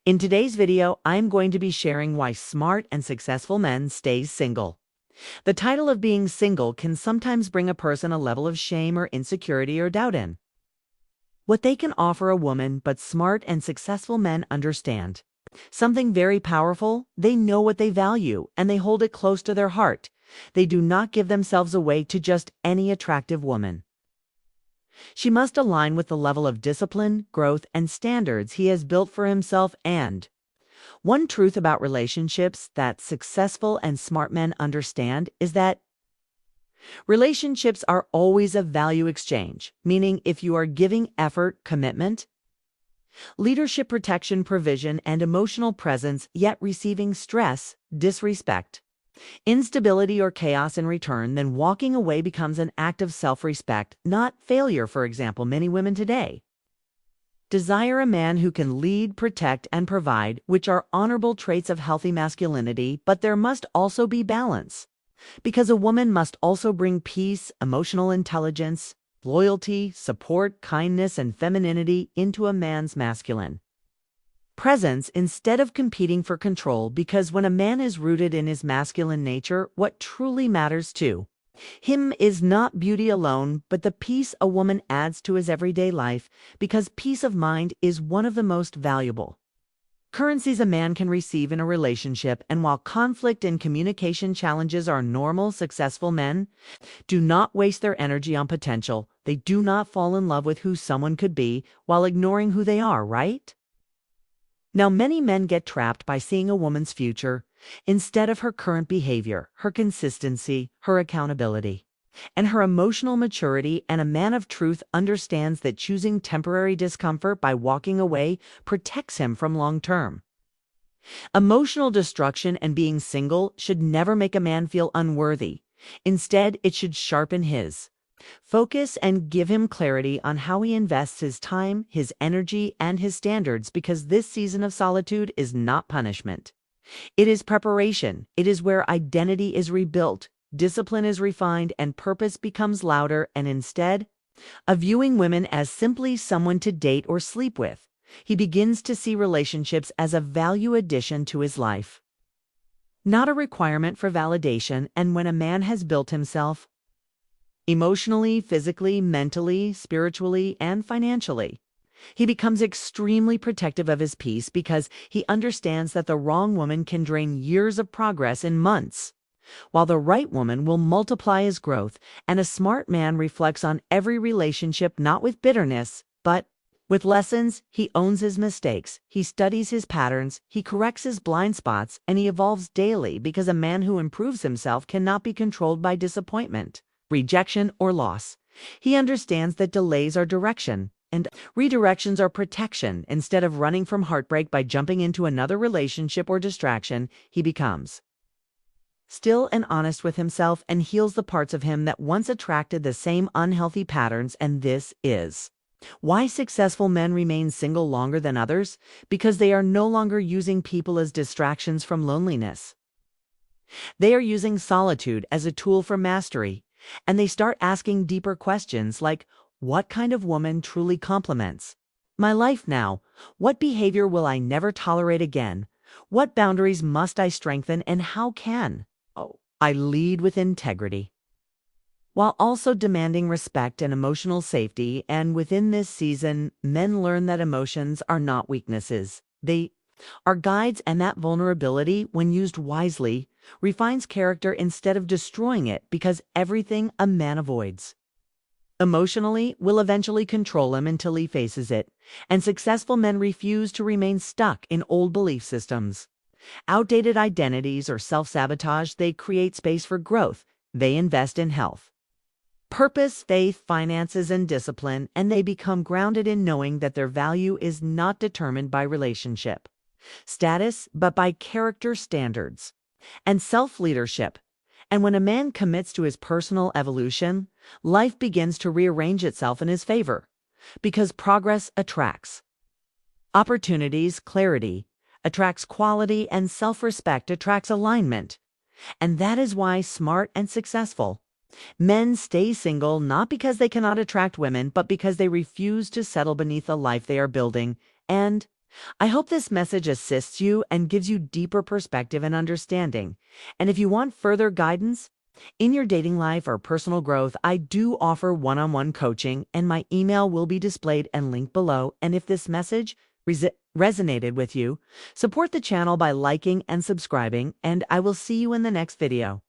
In today's video, I'm going to be sharing why smart and successful men stay single. The title of being single can sometimes bring a person a level of shame or insecurity or doubt in what they can offer a woman, but smart and successful men understand something very powerful. They know what they value and they hold it close to their heart. They do not give themselves away to just any attractive woman. She must align with the level of discipline, growth, and standards he has built for himself. And one truth about relationships that successful and smart men understand is that relationships are always a value exchange, meaning if you are giving effort, commitment, leadership, protection, provision, and emotional presence, yet receiving stress, disrespect, instability, or chaos in return, then walking away becomes an act of self-respect, not failure. For example, many women today desire a man who can lead, protect, and provide, which are honorable traits of healthy masculinity, but there must also be balance, because a woman must also bring peace, emotional intelligence, loyalty, support, kindness, and femininity into a man's masculine presence instead of competing for control. Because when a man is rooted in his masculine nature, what truly matters to him is not beauty alone, but the peace a woman adds to his everyday life, because peace of mind is one of the most valuable currencies a man can receive in a relationship. And while conflict and communication challenges are normal, successful men do not waste their energy on potential. They do not fall in love with who someone could be while ignoring who they are, right? Now, many men get trapped by seeing a woman's future instead of her current behavior, her consistency, her accountability, and her emotional maturity. And a man of truth understands that choosing temporary discomfort by walking away protects him from long-term emotional destruction. And being single should never make a man feel unworthy. Instead, it should sharpen his focus and give him clarity on how he invests his time, his energy, and his standards, because this season of solitude is not punishment. It is preparation. It is where identity is rebuilt, discipline is refined, and purpose becomes louder. And instead of viewing women as simply someone to date or sleep with, he begins to see relationships as a value addition to his life, not a requirement for validation. And when a man has built himself emotionally, physically, mentally, spiritually, and financially, he becomes extremely protective of his peace, because he understands that the wrong woman can drain years of progress in months, while the right woman will multiply his growth. And a smart man reflects on every relationship not with bitterness, but with lessons. He owns his mistakes, he studies his patterns, he corrects his blind spots, and he evolves daily, because a man who improves himself cannot be controlled by disappointment, rejection, or loss. He understands that delays are direction, and redirections are protection. Instead of running from heartbreak by jumping into another relationship or distraction, he becomes still and honest with himself and heals the parts of him that once attracted the same unhealthy patterns. And this is why successful men remain single longer than others, because they are no longer using people as distractions from loneliness. They are using solitude as a tool for mastery, and they start asking deeper questions like, what kind of woman truly complements my life now? What behavior will I never tolerate again? What boundaries must I strengthen? And how can I lead with integrity, while also demanding respect and emotional safety? And within this season, men learn that emotions are not weaknesses. They are guides, and that vulnerability, when used wisely, refines character instead of destroying it, because everything a man avoids emotionally will eventually control him until he faces it. And successful men refuse to remain stuck in old belief systems, outdated identities, or self-sabotage. They create space for growth. They invest in health, purpose, faith, finances, and discipline, and they become grounded in knowing that their value is not determined by relationship status, but by character, standards, and self-leadership. And when a man commits to his personal evolution, life begins to rearrange itself in his favor, because progress attracts opportunities, clarity attracts quality, and self-respect attracts alignment. And that is why smart and successful men stay single, not because they cannot attract women, but because they refuse to settle beneath the life they are building. And I hope this message assists you and gives you deeper perspective and understanding. And if you want further guidance in your dating life or personal growth, I do offer one-on-one coaching, and my email will be displayed and linked below. And if this message resonated with you, support the channel by liking and subscribing, and I will see you in the next video.